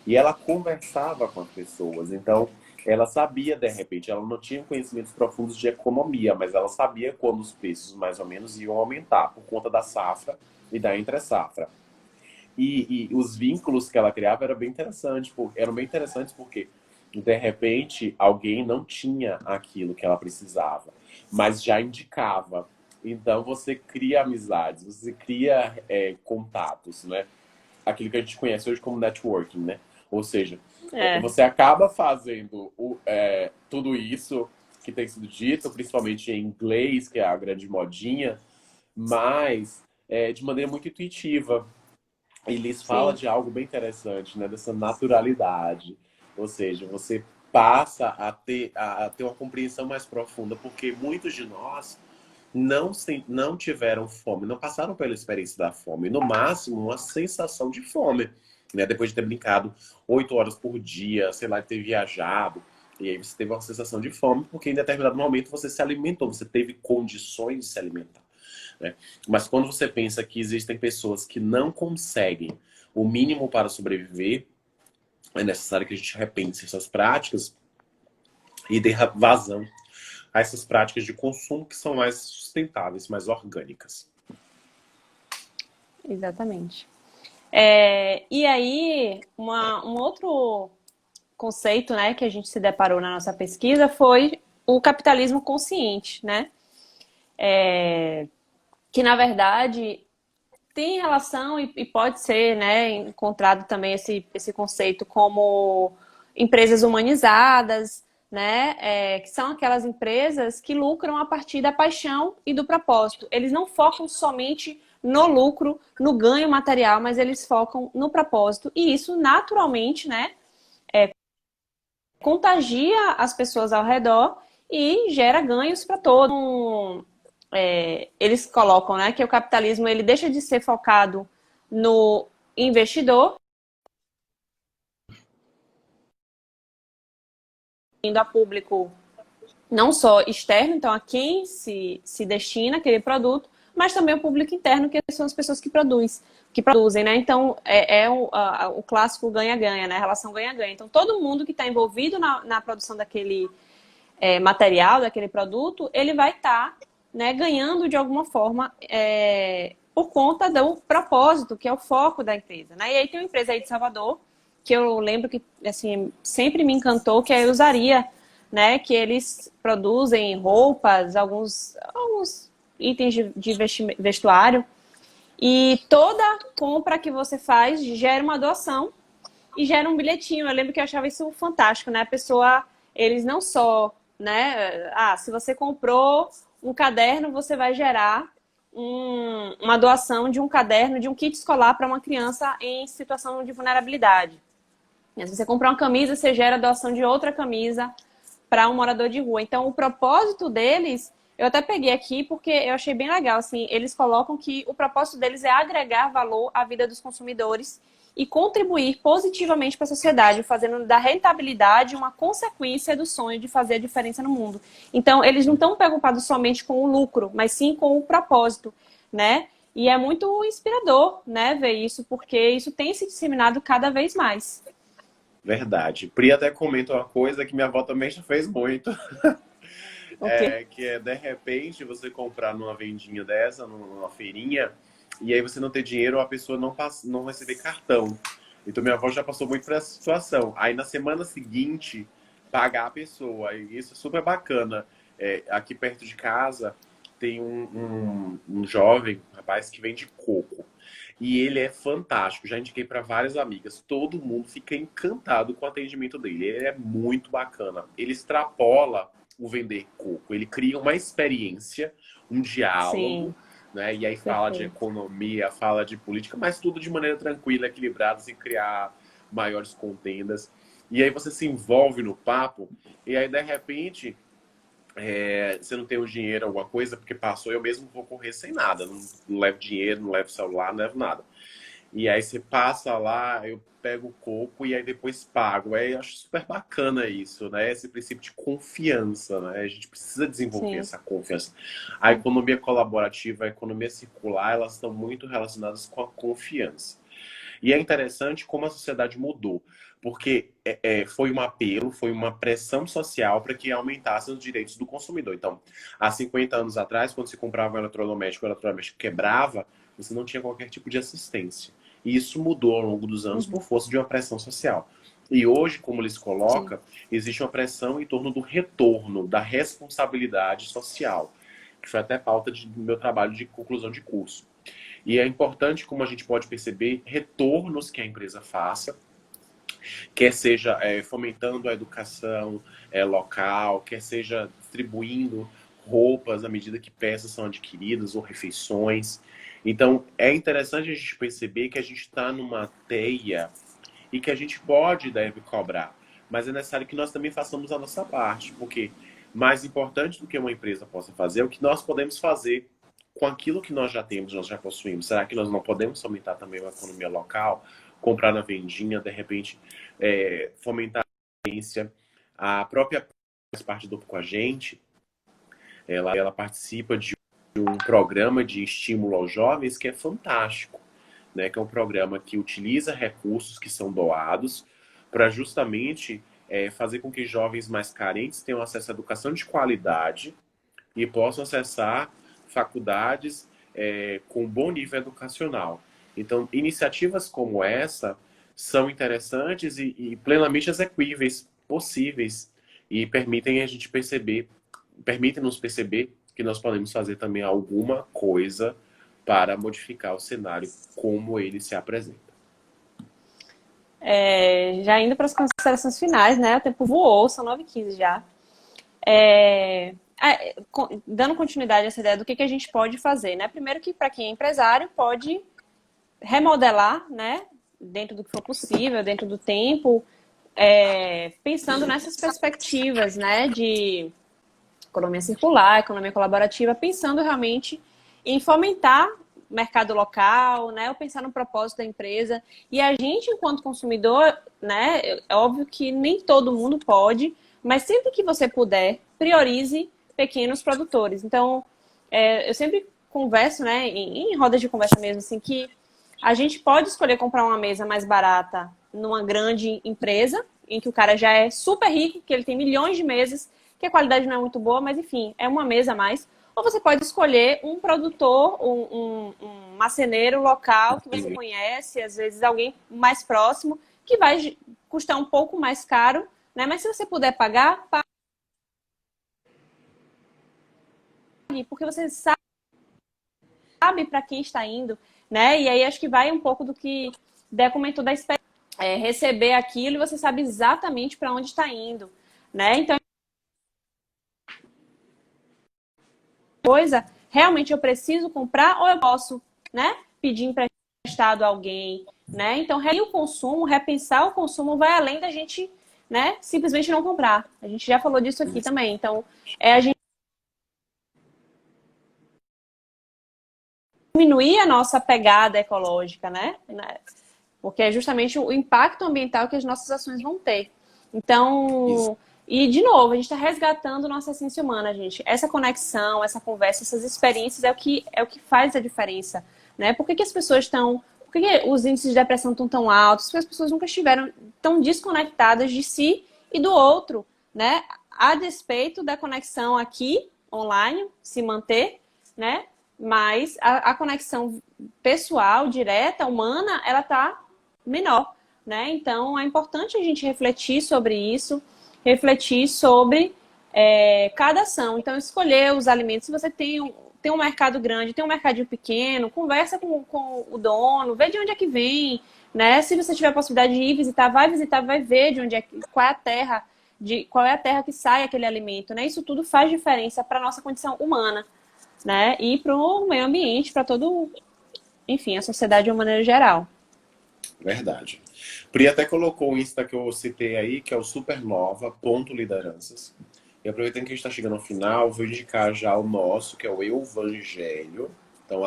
B: E ela conversava com as pessoas. Então, ela sabia, de repente, ela não tinha conhecimentos profundos de economia, mas ela sabia quando os preços mais ou menos iam aumentar por conta da safra e da entre-safra. E os vínculos que ela criava eram bem interessantes porque, de repente, alguém não tinha aquilo que ela precisava, mas já indicava. Então, você cria amizades, você cria contatos, né? Aquilo que a gente conhece hoje como networking, né? Ou seja,
A: É,
B: você acaba fazendo tudo isso que tem sido dito, principalmente em inglês, que é a grande modinha, mas de maneira muito intuitiva. E Liz fala
A: sim.
B: de algo bem interessante, né? Dessa naturalidade. Ou seja, você passa a ter uma compreensão mais profunda, porque muitos de nós não tiveram fome, não passaram pela experiência da fome. No máximo, uma sensação de fome, né? Depois de ter brincado 8 horas por dia, sei lá, ter viajado. E aí você teve uma sensação de fome, porque em determinado momento você se alimentou, você teve condições de se alimentar, né? Mas quando você pensa que existem pessoas que não conseguem o mínimo para sobreviver, é necessário que a gente repense essas práticas e dê vazão a essas práticas de consumo que são mais sustentáveis, mais orgânicas.
A: Exatamente. E aí, um outro conceito, né, que a gente se deparou na nossa pesquisa foi o capitalismo consciente, né? Que, na verdade, tem relação e pode ser, né, encontrado também esse conceito como empresas humanizadas, né, que são aquelas empresas que lucram a partir da paixão e do propósito. Eles não focam somente no lucro, no ganho material, mas eles focam no propósito e isso naturalmente, né, contagia as pessoas ao redor e gera ganhos para todos. Então, eles colocam, né, que o capitalismo ele deixa de ser focado no investidor, indo a público não só externo, então a quem se destina aquele produto, mas também o público interno, que são as pessoas que produzem, né? Então, o clássico ganha-ganha, né? A relação ganha-ganha. Então, todo mundo que está envolvido na produção daquele material, daquele produto, ele vai estar, né, ganhando de alguma forma por conta do propósito, que é o foco da empresa, né? E aí tem uma empresa aí de Salvador, que eu lembro que assim, sempre me encantou, que é a Usaria, né? Que eles produzem roupas, alguns itens de vestuário, e toda compra que você faz gera uma doação e gera um bilhetinho. Eu lembro que eu achava isso fantástico, né? A pessoa, eles não só, né? Se você comprou um caderno, você vai gerar uma doação de um caderno, de um kit escolar para uma criança em situação de vulnerabilidade. Se você comprar uma camisa, você gera a doação de outra camisa para um morador de rua. Então, o propósito deles, eu até peguei aqui porque eu achei bem legal, assim, eles colocam que o propósito deles é agregar valor à vida dos consumidores e contribuir positivamente para a sociedade, fazendo da rentabilidade uma consequência do sonho de fazer a diferença no mundo. Então, eles não estão preocupados somente com o lucro, mas sim com o propósito, né? E é muito inspirador, né, ver isso, porque isso tem se disseminado cada vez mais.
B: Verdade. Pri até comenta uma coisa que minha avó também já fez muito.
A: Ok.
B: Que é, de repente, você comprar numa vendinha dessa, numa feirinha, e aí você não ter dinheiro, a pessoa não receber cartão. Então, minha avó já passou muito por essa situação. Aí, na semana seguinte, pagar a pessoa. E isso é super bacana. Aqui perto de casa, tem um jovem, um rapaz, que vende coco. E ele é fantástico. Já indiquei para várias amigas. Todo mundo fica encantado com o atendimento dele. Ele é muito bacana. Ele extrapola o vender coco. Ele cria uma experiência, um diálogo,
A: Sim,
B: né? E aí fala de
A: perfeito.
B: economia, fala de política, mas tudo de maneira tranquila, equilibrada, sem criar maiores contendas. E aí você se envolve no papo, e aí de repente você não tem o dinheiro, alguma coisa, porque passou, eu mesmo vou correr sem nada. Não levo dinheiro, não levo celular, não levo nada. E aí você passa lá, eu pego o coco e aí depois pago. Aí eu acho super bacana isso, né? Esse princípio de confiança, né? A gente precisa desenvolver
A: Sim.
B: essa confiança. A economia colaborativa, a economia circular, elas estão muito relacionadas com a confiança. E é interessante como a sociedade mudou, porque foi um apelo, foi uma pressão social para que aumentassem os direitos do consumidor. Então, há 50 anos atrás, quando se comprava um eletrodoméstico, o eletrodoméstico quebrava, você não tinha qualquer tipo de assistência. E isso mudou ao longo dos anos por
A: Uhum.
B: força de uma pressão social. E hoje, como eles
A: Sim.
B: colocam, existe uma pressão em torno do retorno, da responsabilidade social, que foi até pauta do meu trabalho de conclusão de curso. E é importante, como a gente pode perceber, retornos que a empresa faça, quer seja fomentando a educação local, quer seja distribuindo roupas à medida que peças são adquiridas ou refeições. Então, é interessante a gente perceber que a gente está numa teia e que a gente pode e deve cobrar, mas é necessário que nós também façamos a nossa parte, porque mais importante do que uma empresa possa fazer é o que nós podemos fazer com aquilo que nós já temos, nós já possuímos. Será que nós não podemos fomentar também a economia local, comprar na vendinha, de repente fomentar a ciência? A própria faz parte do com a gente, ela participa de um programa de estímulo aos jovens que é fantástico, né? Que é um programa que utiliza recursos que são doados para justamente fazer com que jovens mais carentes tenham acesso à educação de qualidade e possam acessar faculdades com bom nível educacional. Então, iniciativas como essa são interessantes e plenamente execuíveis, possíveis, e permitem nos perceber que nós podemos fazer também alguma coisa para modificar o cenário como ele se apresenta.
A: Já indo para as considerações finais, né? O tempo voou, são 9h15 já. É, dando continuidade a essa ideia do que a gente pode fazer, né? Primeiro que para quem é empresário pode remodelar, né? Dentro do que for possível, dentro do tempo, pensando nessas perspectivas, né? De economia circular, economia colaborativa, pensando realmente em fomentar o mercado local, né? Ou pensar no propósito da empresa. E a gente, enquanto consumidor, né? É óbvio que nem todo mundo pode, mas sempre que você puder, priorize pequenos produtores. Então, eu sempre converso, né, em rodas de conversa mesmo, assim, que a gente pode escolher comprar uma mesa mais barata numa grande empresa, em que o cara já é super rico, que ele tem milhões de mesas, que a qualidade não é muito boa, mas enfim, é uma mesa a mais. Ou você pode escolher um produtor, um marceneiro local que você conhece, às vezes alguém mais próximo, que vai custar um pouco mais caro, né? Mas se você puder pagar, pague, porque você sabe para quem está indo, né? E aí acho que vai um pouco do que Dé comentou da experiência. Receber aquilo e você sabe exatamente para onde está indo, né? Então, coisa, realmente eu preciso comprar ou eu posso, né, pedir emprestado a alguém, né? Então, o consumo, repensar o consumo vai além da gente, né, simplesmente não comprar. A gente já falou disso aqui também. Então, a gente diminuir a nossa pegada ecológica, né? Porque é justamente o impacto ambiental que as nossas ações vão ter.
B: Isso.
A: Então, e de novo, a gente está resgatando nossa essência humana, gente. Essa conexão, essa conversa, essas experiências é o que faz a diferença, né? Por que que as pessoas estão... Por que que os índices de depressão estão tão altos? Porque as pessoas nunca estiveram tão desconectadas de si e do outro, né? A despeito da conexão aqui, online, se manter, né? Mas a conexão pessoal, direta, humana, ela tá menor, né? Então, é importante a gente refletir sobre isso, refletir sobre cada ação. Então, escolher os alimentos. Se você tem um mercado grande, tem um mercadinho pequeno, conversa com o dono, vê de onde é que vem, né? Se você tiver a possibilidade de ir visitar, vai ver de onde é, qual é a terra que sai aquele alimento, né? Isso tudo faz diferença para a nossa condição humana, né? E para o meio ambiente, para todo, enfim, a sociedade de uma maneira geral.
B: Verdade. Pri até colocou o Insta que eu citei aí, que é o supernova.lideranças. E aproveitando que a gente está chegando ao final, vou indicar já o nosso, que é o Euvangelho. Então,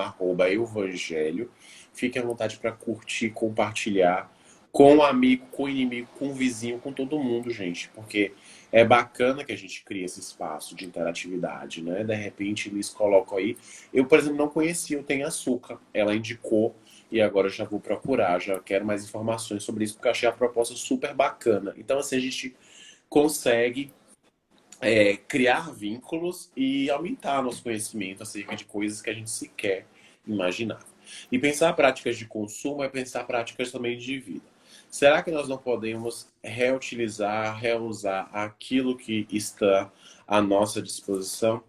B: @Euvangelho. Fique à vontade para curtir, compartilhar com o amigo, com o inimigo, com o vizinho, com todo mundo, gente. Porque é bacana que a gente crie esse espaço de interatividade, né? De repente, eles colocam aí. Eu, por exemplo, não conhecia o Tem Açúcar. Ela indicou e agora eu já vou procurar, já quero mais informações sobre isso, porque eu achei a proposta super bacana. Então, assim, a gente consegue criar vínculos e aumentar nosso conhecimento acerca de coisas que a gente sequer imaginava. E pensar práticas de consumo é pensar práticas também de vida. Será que nós não podemos reutilizar, reusar aquilo que está à nossa disposição?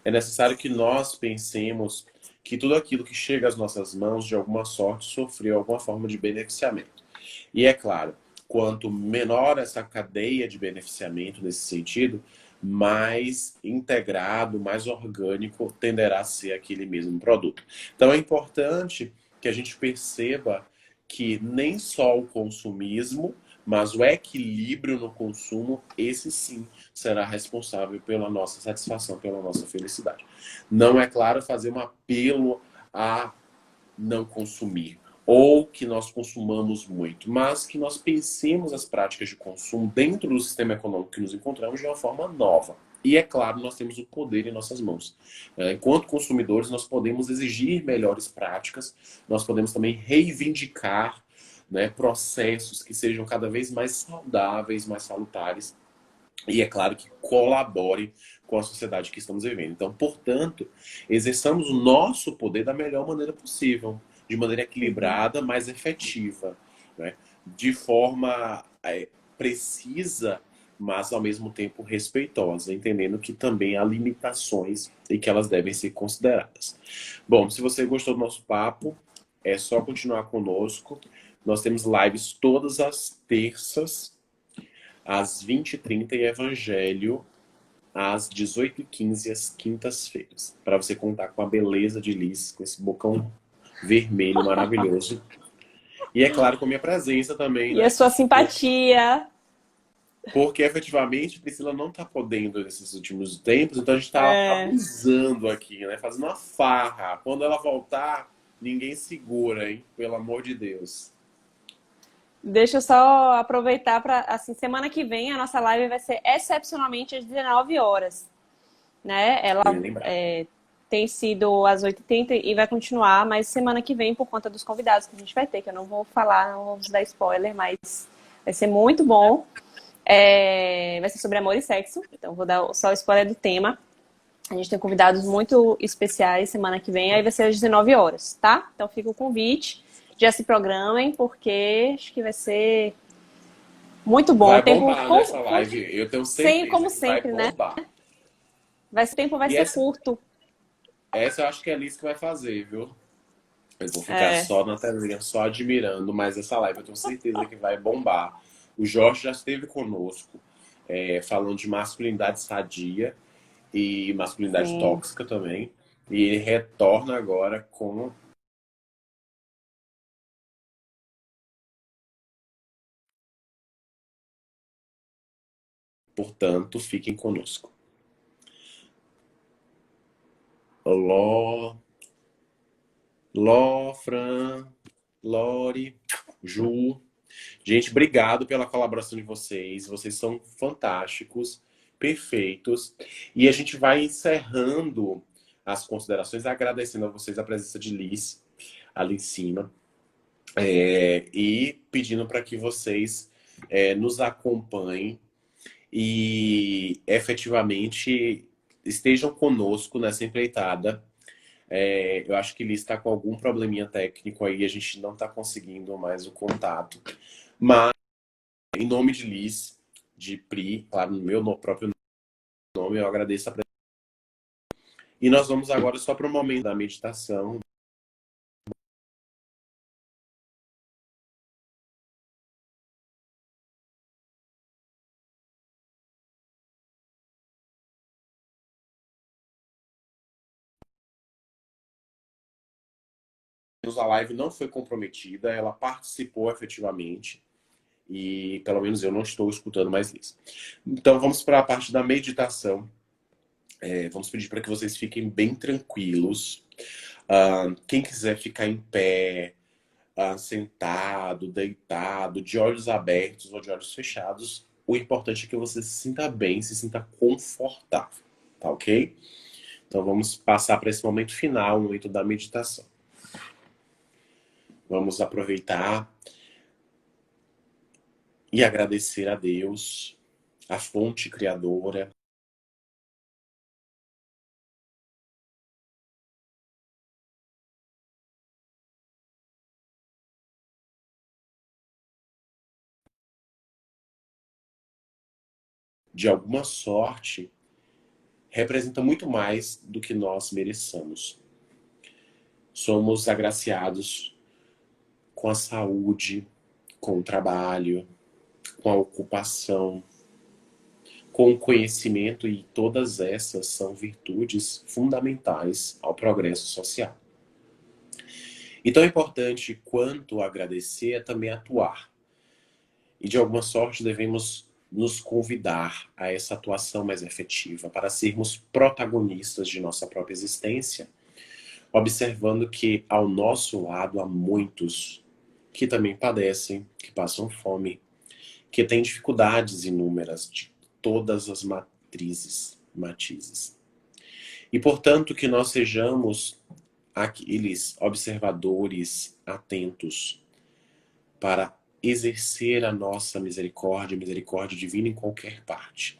B: É necessário que nós pensemos que tudo aquilo que chega às nossas mãos, de alguma sorte, sofreu alguma forma de beneficiamento. E é claro, quanto menor essa cadeia de beneficiamento nesse sentido, mais integrado, mais orgânico tenderá a ser aquele mesmo produto. Então é importante que a gente perceba que nem só o consumismo, mas o equilíbrio no consumo, esse sim será responsável pela nossa satisfação, pela nossa felicidade. Não é claro fazer um apelo a não consumir, ou que nós consumamos muito, mas que nós pensemos as práticas de consumo dentro do sistema econômico que nos encontramos de uma forma nova. E é claro, nós temos o poder em nossas mãos. Enquanto consumidores, nós podemos exigir melhores práticas, nós podemos também reivindicar, né, processos que sejam cada vez mais saudáveis, mais salutares, e é claro que colabore com a sociedade que estamos vivendo. Então, portanto, exerçamos o nosso poder da melhor maneira possível, de maneira equilibrada, mas efetiva, né? De forma precisa, mas ao mesmo tempo respeitosa, entendendo que também há limitações e que elas devem ser consideradas. Bom, se você gostou do nosso papo, é só continuar conosco. Nós temos lives todas as terças, às 20h30 e Evangelho às 18h15 às quintas-feiras. Para você contar com a beleza de Liz, com esse bocão vermelho maravilhoso. E é claro, com a minha presença também,
A: E
B: né?
A: a sua simpatia.
B: Porque efetivamente Priscila não está podendo nesses últimos tempos, então a gente está abusando aqui, né? Fazendo uma farra. Quando ela voltar, ninguém segura, hein? Pelo amor de Deus.
A: Deixa eu só aproveitar para, assim, semana que vem a nossa live vai ser excepcionalmente às 19 horas, né? Ela
B: Bem lembrado.
A: tem sido às 8h30 e vai continuar, mas semana que vem, por conta dos convidados que a gente vai ter, que eu não vou falar, não vou dar spoiler, mas vai ser muito bom. Vai ser sobre amor e sexo, então vou dar só o spoiler do tema. A gente tem convidados muito especiais semana que vem, aí vai ser às 19 horas, tá? Então fica o convite, já se programem, porque acho que vai ser muito bom.
B: Vai
A: O tempo,
B: bombar nessa live, eu tenho certeza
A: como
B: que vai
A: sempre, né?
B: bombar.
A: O tempo vai
B: E
A: ser curto.
B: essa eu acho que é a Liz que vai fazer, viu? Eu vou ficar só na telinha, só admirando, mas essa live eu tenho certeza que vai bombar. O Jorge já esteve conosco, falando de masculinidade sadia e masculinidade
A: Sim.
B: tóxica também. E ele retorna agora com... Portanto, fiquem conosco. Ló, Fran, Lori, Ju. Gente, obrigado pela colaboração de vocês. Vocês são fantásticos, perfeitos. E a gente vai encerrando as considerações, agradecendo a vocês a presença de Liz ali em cima. E pedindo para que vocês nos acompanhem e efetivamente estejam conosco nessa empreitada. Eu acho que Liz está com algum probleminha técnico aí, a gente não está conseguindo mais o contato. Mas, em nome de Liz, de Pri, claro, no meu próprio nome, eu agradeço a presença. E nós vamos agora só para o momento da meditação. A live não foi comprometida, ela participou efetivamente. E pelo menos eu não estou escutando mais Liz. Então vamos para a parte da meditação. Vamos pedir para que vocês fiquem bem tranquilos. Quem quiser ficar em pé, sentado, deitado, de olhos abertos ou de olhos fechados, o importante é que você se sinta bem, se sinta confortável, tá ok? Então vamos passar para esse momento final, o momento da meditação. Vamos aproveitar e agradecer a Deus, a fonte criadora, de alguma sorte, representa muito mais do que nós mereçamos. Somos agraciados com a saúde, com o trabalho, com a ocupação, com o conhecimento, e todas essas são virtudes fundamentais ao progresso social. E tão importante quanto agradecer é também atuar. E de alguma sorte devemos nos convidar a essa atuação mais efetiva para sermos protagonistas de nossa própria existência, observando que ao nosso lado há muitos que também padecem, que passam fome, que têm dificuldades inúmeras de todas as matizes. E, portanto, que nós sejamos aqueles observadores atentos para exercer a nossa misericórdia divina em qualquer parte.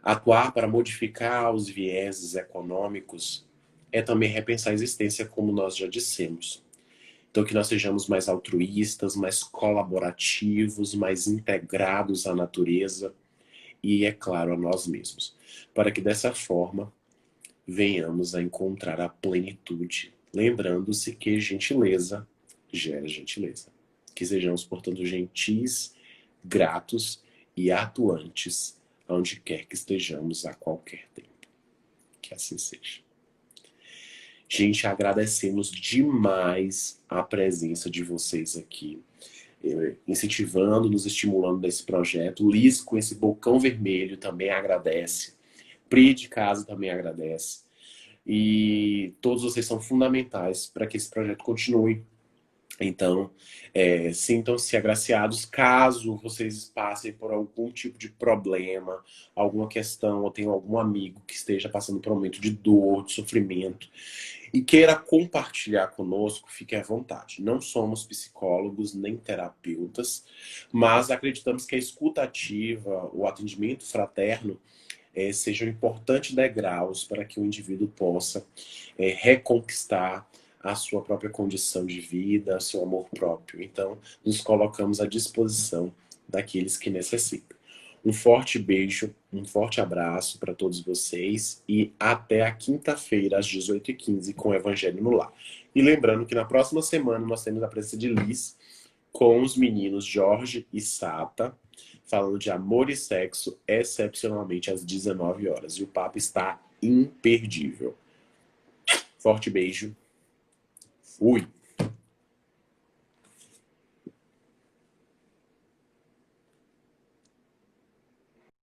B: Atuar para modificar os vieses econômicos é também repensar a existência, como nós já dissemos. Então, que nós sejamos mais altruístas, mais colaborativos, mais integrados à natureza e, é claro, a nós mesmos. Para que dessa forma venhamos a encontrar a plenitude. Lembrando-se que gentileza gera gentileza. Que sejamos, portanto, gentis, gratos e atuantes onde quer que estejamos a qualquer tempo. Que assim seja. Gente, agradecemos demais a presença de vocês aqui, incentivando, nos estimulando nesse projeto. Liz, com esse bocão vermelho, também agradece. Pri de casa também agradece. E todos vocês são fundamentais para que esse projeto continue Então, sintam-se agraciados caso vocês passem por algum tipo de problema, alguma questão, ou tenham algum amigo que esteja passando por um momento de dor, de sofrimento, e queira compartilhar conosco, fique à vontade. Não somos psicólogos nem terapeutas, mas acreditamos que a escuta ativa, o atendimento fraterno, sejam importantes degraus para que o indivíduo possa reconquistar a sua própria condição de vida, seu amor próprio. Então, nos colocamos à disposição daqueles que necessitam. Um forte beijo, um forte abraço para todos vocês e até a quinta-feira, às 18h15, com o Evangelho no Lar. E lembrando que na próxima semana nós temos a presença de Liz com os meninos Jorge e Sata, falando de amor e sexo, excepcionalmente às 19 horas. E o papo está imperdível. Forte beijo. Fui!